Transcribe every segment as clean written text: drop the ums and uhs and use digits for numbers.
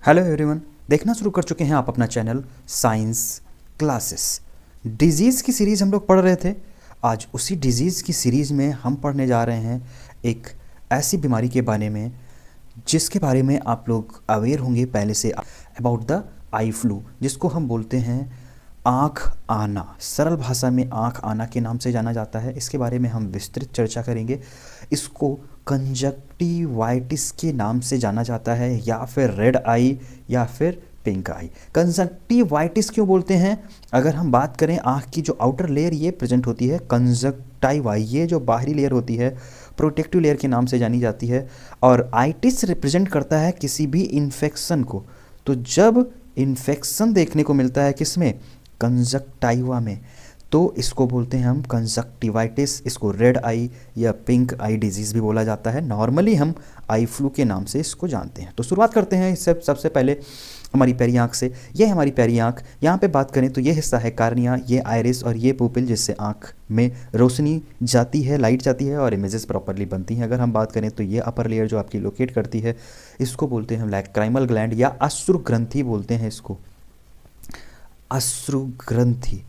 Hello everyone, देखना शुरू कर चुके हैं आप अपना चैनल साइंस क्लासेस। डिजीज़ की सीरीज़ हम लोग पढ़ रहे थे। आज उसी डिजीज़ की सीरीज़ में हम पढ़ने जा रहे हैं एक ऐसी बीमारी के बारे में जिसके बारे में आप लोग अवेयर होंगे पहले से, अबाउट द आई फ्लू, जिसको हम बोलते हैं आँख आना। सरल भाषा में आँख आना के नाम से जाना जाता है। इसके बारे में हम विस्तृत चर्चा करेंगे। इसको कंजक्टिवाइटिस के नाम से जाना जाता है, या फिर रेड आई, या फिर पिंक आई। कंजक्टिवाइटिस क्यों बोलते हैं? अगर हम बात करें, आँख की जो आउटर लेयर ये प्रेजेंट होती है कंजक्टिवा, ये जो बाहरी लेयर होती है प्रोटेक्टिव लेयर के नाम से जानी जाती है। और आइटिस रिप्रेजेंट करता है किसी भी इन्फेक्शन को। तो जब इन्फेक्शन देखने को मिलता है किसमें? कंजक्टिवा में, तो इसको बोलते हैं हम कंजक्टिवाइटिस। इसको रेड आई या पिंक आई डिजीज़ भी बोला जाता है। नॉर्मली हम आई फ्लू के नाम से इसको जानते हैं। तो शुरुआत करते हैं इससे सबसे पहले हमारी पैरी आँख से। ये हमारी पैरी आँख। यहाँ पे बात करें तो ये हिस्सा है कार्निया, ये आइरिस और ये पुपिल, जिससे आँख में रोशनी जाती है, लाइट जाती है और इमेजेस प्रॉपरली बनती हैं। अगर हम बात करें तो ये अपर लेयर जो आपकी लोकेट करती है, इसको बोलते हैं हम लैक्राइमल ग्लैंड या अश्रु ग्रंथि बोलते हैं इसको। अश्रु ग्रंथि,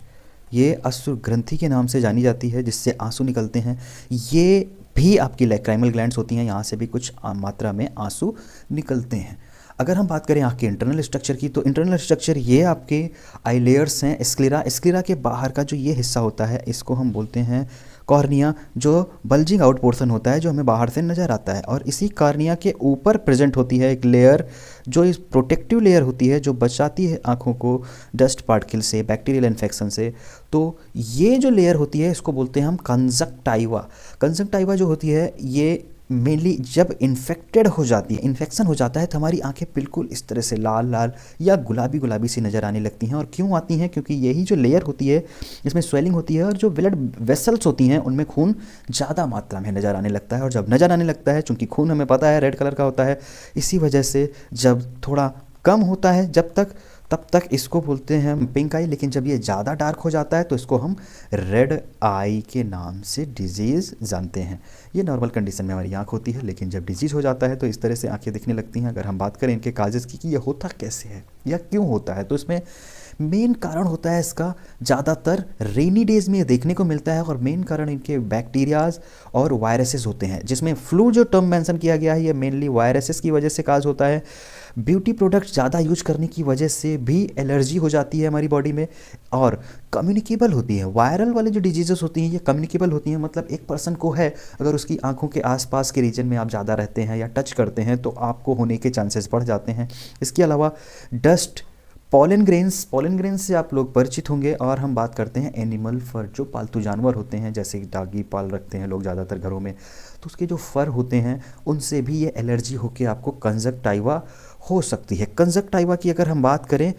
ये अश्रु ग्रंथि के नाम से जानी जाती है, जिससे आंसू निकलते हैं। ये भी आपकी लैक्राइमल ग्लैंड्स होती हैं, यहाँ से भी कुछ मात्रा में आंसू निकलते हैं। अगर हम बात करें आँख के इंटरनल स्ट्रक्चर की, तो इंटरनल स्ट्रक्चर ये आपके आई लेयर्स हैं। स्क्लेरा, स्क्लेरा के बाहर का जो ये हिस्सा होता है इसको हम बोलते हैं कॉर्निया, जो बल्जिंग आउट पोर्शन होता है जो हमें बाहर से नज़र आता है। और इसी कॉर्निया के ऊपर प्रेजेंट होती है एक लेयर, जो इस प्रोटेक्टिव लेयर होती है, जो बचाती है आँखों को डस्ट पार्टिकल से, बैक्टीरियल इन्फेक्शन से। तो ये जो लेयर होती है इसको बोलते हैं हम कंजक्टिवा। कंजक्टिवा जो होती है ये मेनली जब इन्फेक्टेड हो जाती है, इन्फेक्शन हो जाता है, तो हमारी आंखें बिल्कुल इस तरह से लाल लाल या गुलाबी गुलाबी सी नज़र आने लगती हैं। और क्यों आती हैं? क्योंकि यही जो लेयर होती है इसमें स्वेलिंग होती है, और जो ब्लड वेसल्स होती हैं उनमें खून ज़्यादा मात्रा में नज़र आने लगता है। और जब नज़र आने लगता है, चूँकि खून हमें पता है रेड कलर का होता है, इसी वजह से जब थोड़ा कम होता है तब तक इसको बोलते हैं हम पिंक आई। लेकिन जब ये ज़्यादा डार्क हो जाता है तो इसको हम रेड आई के नाम से डिजीज़ जानते हैं। ये नॉर्मल कंडीशन में हमारी आँख होती है, लेकिन जब डिजीज़ हो जाता है तो इस तरह से आँखें दिखने लगती हैं। अगर हम बात करें इनके काजेज़ की कि ये होता कैसे है या क्यों होता है, तो इसमें मेन कारण होता है इसका ज़्यादातर रेनी डेज़ में देखने को मिलता है। और मेन कारण इनके बैक्टीरियाज और वायरसेस होते हैं, जिसमें फ्लू जो टर्म मेंशन किया गया है ये मेनली वायरसेस की वजह से काज होता है। ब्यूटी प्रोडक्ट्स ज़्यादा यूज करने की वजह से भी एलर्जी हो जाती है हमारी बॉडी में, और कम्युनिकेबल होती है। वायरल वाले जो डिजीज़ेस होती हैं ये कम्युनिकेबल होती हैं, मतलब एक पर्सन को है, अगर उसकी आंखों के आसपास के रीजन में आप ज़्यादा रहते हैं या टच करते हैं तो आपको होने के चांसेस बढ़ जाते हैं। इसके अलावा डस्ट, पॉलन ग्रेन्स से आप लोग परिचित होंगे। और हम बात करते हैं एनिमल फर, जो पालतू जानवर होते हैं, जैसे डॉगी पाल रखते हैं लोग ज़्यादातर घरों में, तो उसके जो फर होते हैं उनसे भी ये एलर्जी होकर आपको कंजक्टिवा हो सकती है। कंजक्टिवा की अगर हम बात करें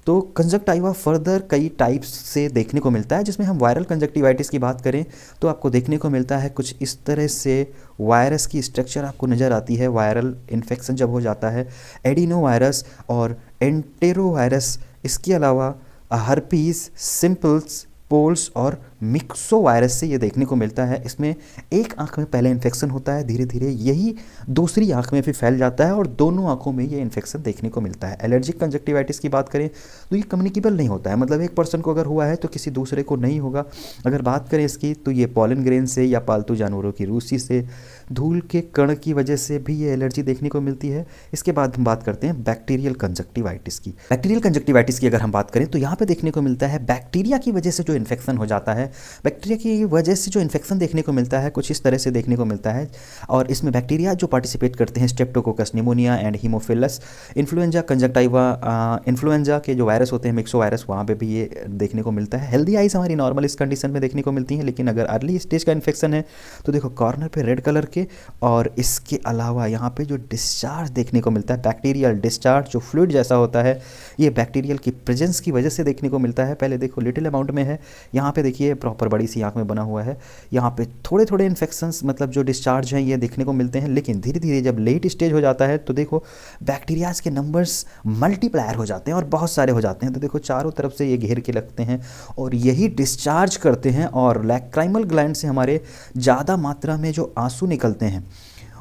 तो कंजक्टिवा फर्दर कई टाइप्स से देखने को मिलता है, जिसमें हम वायरल कंजक्टिवाइटिस की बात करें तो आपको देखने को मिलता है कुछ इस तरह से वायरस की स्ट्रक्चर आपको नज़र आती है। वायरल इन्फेक्शन जब हो जाता है, एडिनो वायरस और एंटेरो वायरस, इसके अलावा हर्पीस सिंपल्स, पोल्स और मिक्सो वायरस से ये देखने को मिलता है। इसमें एक आंख में पहले इन्फेक्शन होता है, धीरे धीरे यही दूसरी आंख में फिर फैल जाता है और दोनों आंखों में ये इन्फेक्शन देखने को मिलता है। एलर्जिक कंजक्टिवाइटिस की बात करें तो ये कम्युनिकेबल नहीं होता है, मतलब एक पर्सन को अगर हुआ है तो किसी दूसरे को नहीं होगा। अगर बात करें इसकी तो ये पॉलन ग्रेन से या पालतू जानवरों की रूसी से, धूल के कण की वजह से भी ये एलर्जी देखने को मिलती है। इसके बाद हम बात करते हैं बैक्टीरियल कंजक्टिवाइटिस की। बैक्टीरियल कंजक्टिवाइटिस की अगर हम बात करें तो यहाँ पे देखने को मिलता है बैक्टीरिया की वजह से जो इन्फेक्शन हो जाता है, बैक्टीरिया की वजह से जो इन्फेक्शन देखने को मिलता है कुछ इस तरह से देखने को मिलता है। और इसमें बैक्टीरिया जो पार्टिसिपेट करते हैं Streptococcus pneumonia and Haemophilus, influenza conjunctiva, influenza के जो वायरस होते हैं मिक्सो वायरस, वहाँ पे भी ये देखने को मिलता है। हेल्दी आइज हमारी नॉर्मल इस कंडीशन में देखने को मिलती हैं, लेकिन अगर अर्ली स्टेज का इन्फेक्शन है तो देखो कॉर्नर पे रेड कलर के, और इसके अलावा यहाँ पे जो डिस्चार्ज देखने को मिलता है बैक्टीरियल डिस्चार्ज, जो फ्लूइड जैसा होता है, ये बैक्टीरियल की प्रेजेंस की वजह से देखने को मिलता है। पहले देखो लिटिल अमाउंट में है, यहाँ पे देखिए प्रॉपर बड़ी सी आँख में बना हुआ है। यहाँ पे थोड़े थोड़े इन्फेक्शंस मतलब जो डिस्चार्ज हैं ये देखने को मिलते हैं, लेकिन धीरे धीरे जब लेट स्टेज हो जाता है तो देखो बैक्टीरियाज के नंबर्स मल्टीप्लायर हो जाते हैं और बहुत सारे हो जाते हैं। तो देखो चारों तरफ से ये घेर के लगते हैं और यही डिस्चार्ज करते हैं, और लैक्राइमल ग्लैंड से हमारे ज़्यादा मात्रा में जो आंसू निकलते हैं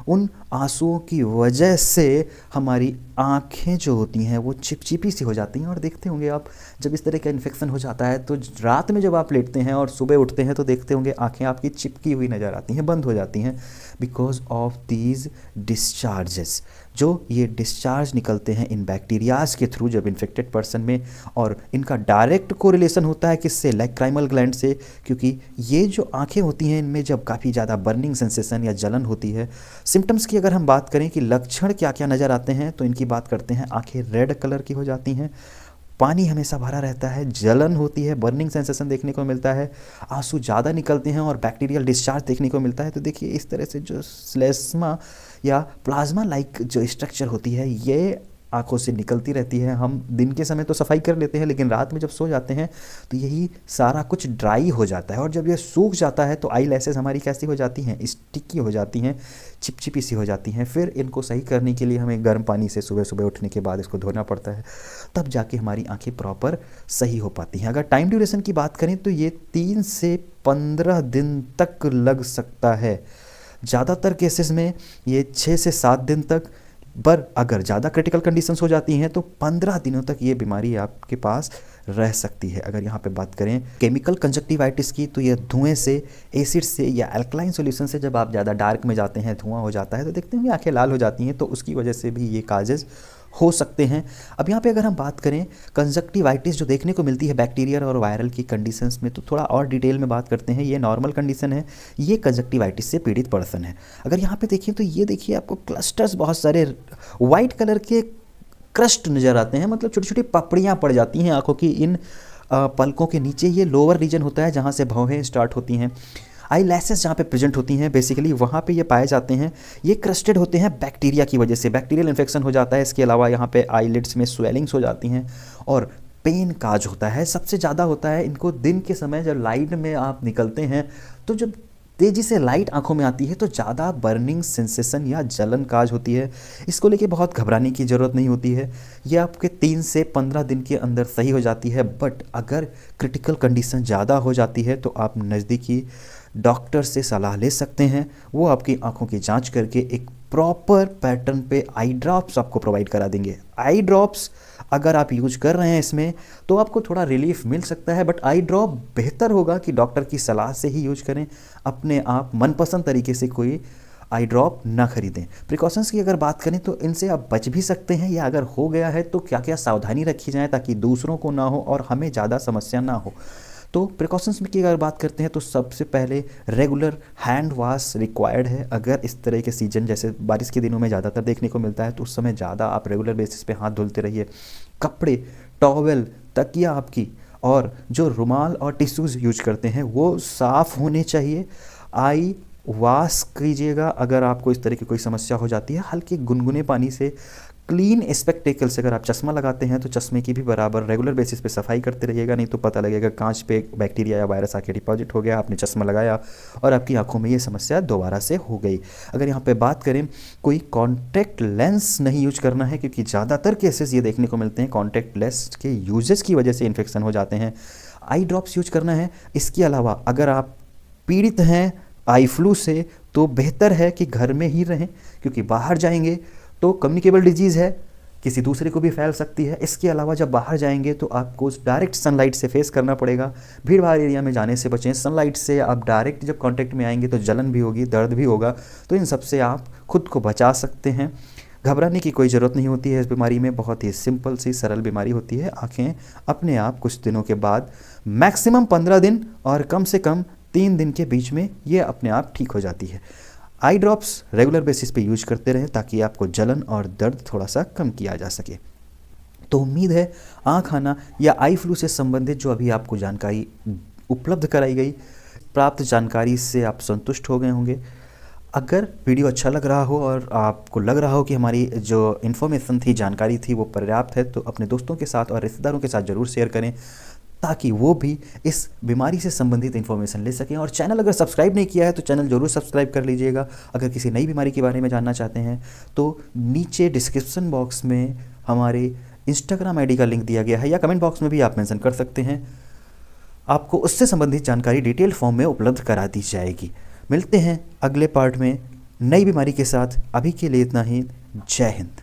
उन आंसुओं की वजह से हमारी आँखें जो होती हैं वो चिपचिपी सी हो जाती हैं। और देखते होंगे आप, जब इस तरह का इन्फेक्शन हो जाता है तो रात में जब आप लेटते हैं और सुबह उठते हैं तो देखते होंगे आँखें आपकी चिपकी हुई नज़र आती हैं, बंद हो जाती हैं, बिकॉज ऑफ दीज डिस्चार्जेस। जो ये डिस्चार्ज निकलते हैं इन बैक्टीरियाज के थ्रू जब इन्फेक्टेड पर्सन में, और इनका डायरेक्ट कोरिलेशन होता है किससे, लैक्राइमल ग्लैंड से, क्योंकि ये जो आंखें होती हैं इनमें जब काफ़ी ज़्यादा बर्निंग सेंसेशन या जलन होती है। सिम्टम्स की अगर हम बात करें कि लक्षण क्या क्या नज़र आते हैं तो इनकी बात करते हैं। आंखें रेड कलर की हो जाती हैं, पानी हमेशा भरा रहता है, जलन होती है, बर्निंग सेंसेशन देखने को मिलता है, आंसू ज़्यादा निकलते हैं और बैक्टीरियल डिस्चार्ज देखने को मिलता है। तो देखिए इस तरह से जो स्लेस्मा या प्लाज्मा लाइक जो स्ट्रक्चर होती है ये आंखों से निकलती रहती है। हम दिन के समय तो सफाई कर लेते हैं, लेकिन रात में जब सो जाते हैं तो यही सारा कुछ ड्राई हो जाता है, और जब ये सूख जाता है तो आई लैसेस हमारी कैसी हो जाती हैं, स्टिकी हो जाती हैं, चिपचिपी सी हो जाती हैं। फिर इनको सही करने के लिए हमें गर्म पानी से सुबह सुबह उठने के बाद इसको धोना पड़ता है, तब जाके हमारी आंखें प्रॉपर सही हो पाती हैं। अगर टाइम ड्यूरेशन की बात करें तो ये 3 से 15 दिन तक लग सकता है। ज़्यादातर केसेस में ये 6 से 7 दिन तक, पर अगर ज़्यादा क्रिटिकल कंडीशंस हो जाती हैं तो 15 दिनों तक ये बीमारी आपके पास रह सकती है। अगर यहाँ पे बात करें केमिकल कंजक्टिवाइटिस की, तो ये धुएं से, एसिड से या अल्कलाइन सॉल्यूशन से जब आप ज़्यादा डार्क में जाते हैं, धुआं हो जाता है, तो देखते हैं आंखें लाल हो जाती हैं, तो उसकी वजह से भी ये काजेज़ हो सकते हैं। अब यहाँ पे अगर हम बात करें कंजक्टिवाइटिस जो देखने को मिलती है बैक्टीरियल और वायरल की कंडीशंस में, तो थोड़ा और डिटेल में बात करते हैं। ये नॉर्मल कंडीशन है, ये कंजक्टिवाइटिस से पीड़ित पर्सन है। अगर यहाँ पे देखिए तो ये देखिए आपको क्लस्टर्स बहुत सारे वाइट कलर के क्रस्ट नज़र आते हैं, मतलब छोटी छोटी पपड़ियाँ पड़ जाती हैं आँखों की इन पलकों के नीचे। ये लोअर रीजन होता है जहाँ से भौहें स्टार्ट होती हैं। आई लैसेस जहाँ पे प्रेजेंट होती हैं बेसिकली वहाँ पे ये पाए जाते हैं। ये क्रस्टेड होते हैं बैक्टीरिया की वजह से, बैक्टीरियल इन्फेक्शन हो जाता है। इसके अलावा यहाँ पे आईलिड्स में स्वेलिंग्स हो जाती हैं और पेन काज होता है। सबसे ज़्यादा होता है इनको दिन के समय, जब लाइट में आप निकलते हैं तो जब तेज़ी से लाइट आंखों में आती है तो ज़्यादा बर्निंग सेंसेशन या जलन काज होती है। इसको लेके बहुत घबराने की ज़रूरत नहीं होती है, ये आपके 3 से 15 दिन के अंदर सही हो जाती है। बट अगर क्रिटिकल कंडीशन ज़्यादा हो जाती है तो आप नज़दीकी डॉक्टर से सलाह ले सकते हैं। वो आपकी आंखों की जांच करके एक प्रॉपर पैटर्न पे आई ड्रॉप्स आपको प्रोवाइड करा देंगे। आई ड्रॉप्स अगर आप यूज कर रहे हैं इसमें तो आपको थोड़ा रिलीफ मिल सकता है, बट आई ड्रॉप बेहतर होगा कि डॉक्टर की सलाह से ही यूज करें। अपने आप मनपसंद तरीके से कोई आई ड्रॉप ना खरीदें। प्रिकॉशंस की अगर बात करें तो इनसे आप बच भी सकते हैं, या अगर हो गया है तो क्या क्या सावधानी रखी जाए ताकि दूसरों को ना हो और हमें ज़्यादा समस्या ना हो। तो प्रिकॉशंस की अगर बात करते हैं तो सबसे पहले रेगुलर हैंड वॉश रिक्वायर्ड है। अगर इस तरह के सीजन जैसे बारिश के दिनों में ज़्यादातर देखने को मिलता है तो उस समय ज़्यादा आप रेगुलर बेसिस पे हाथ धुलते रहिए। कपड़े, टॉवेल, तकिया आपकी और जो रुमाल और टिश्यूज़ यूज करते हैं वो साफ़ होने चाहिए। आई वॉश कीजिएगा अगर आपको इस तरह की कोई समस्या हो जाती है, हल्के गुनगुने पानी से। क्लीन स्पेक्टेकल से, अगर आप चश्मा लगाते हैं तो चश्मे की भी बराबर रेगुलर बेसिस पे सफाई करते रहिएगा, नहीं तो पता लगेगा कांच पे बैक्टीरिया या वायरस आके डिपॉजिट हो गया, आपने चश्मा लगाया और आपकी आंखों में ये समस्या दोबारा से हो गई। अगर यहाँ पे बात करें, कोई कॉन्टैक्ट लेंस नहीं यूज करना है, क्योंकि ज़्यादातर केसेस ये देखने को मिलते हैं कॉन्टैक्ट लेंस के यूजेस की वजह से इन्फेक्शन हो जाते हैं। आई ड्रॉप्स यूज करना है। इसके अलावा अगर आप पीड़ित हैं आई फ्लू से तो बेहतर है कि घर में ही रहें, क्योंकि बाहर जाएंगे तो कम्युनिकेबल डिजीज़ है, किसी दूसरे को भी फैल सकती है। इसके अलावा जब बाहर जाएंगे तो आपको डायरेक्ट सनलाइट से फेस करना पड़ेगा। भीड़ भाड़ एरिया में जाने से बचें। सनलाइट से आप डायरेक्ट जब कांटेक्ट में आएंगे तो जलन भी होगी, दर्द भी होगा, तो इन सब से आप खुद को बचा सकते हैं। घबराने की कोई ज़रूरत नहीं होती है इस बीमारी में, बहुत ही सिंपल सी सरल बीमारी होती है। आँखें अपने आप कुछ दिनों के बाद, मैक्सिमम 15 दिन और कम से कम 3 दिन के बीच में ये अपने आप ठीक हो जाती है। आई ड्रॉप्स रेगुलर बेसिस पे यूज करते रहें ताकि आपको जलन और दर्द थोड़ा सा कम किया जा सके। तो उम्मीद है आँख आना या आई फ्लू से संबंधित जो अभी आपको जानकारी उपलब्ध कराई गई, प्राप्त जानकारी से आप संतुष्ट हो गए होंगे। अगर वीडियो अच्छा लग रहा हो और आपको लग रहा हो कि हमारी जो इन्फॉर्मेशन थी, जानकारी थी, वो पर्याप्त है, तो अपने दोस्तों के साथ और रिश्तेदारों के साथ ज़रूर शेयर करें ताकि वो भी इस बीमारी से संबंधित इन्फॉर्मेशन ले सकें। और चैनल अगर सब्सक्राइब नहीं किया है तो चैनल ज़रूर सब्सक्राइब कर लीजिएगा। अगर किसी नई बीमारी के बारे में जानना चाहते हैं तो नीचे डिस्क्रिप्शन बॉक्स में हमारे इंस्टाग्राम आईडी का लिंक दिया गया है, या कमेंट बॉक्स में भी आप मेंशन कर सकते हैं। आपको उससे संबंधित जानकारी डिटेल फॉर्म में उपलब्ध करा दी जाएगी। मिलते हैं अगले पार्ट में नई बीमारी के साथ। अभी के लिए इतना ही। जय हिंद।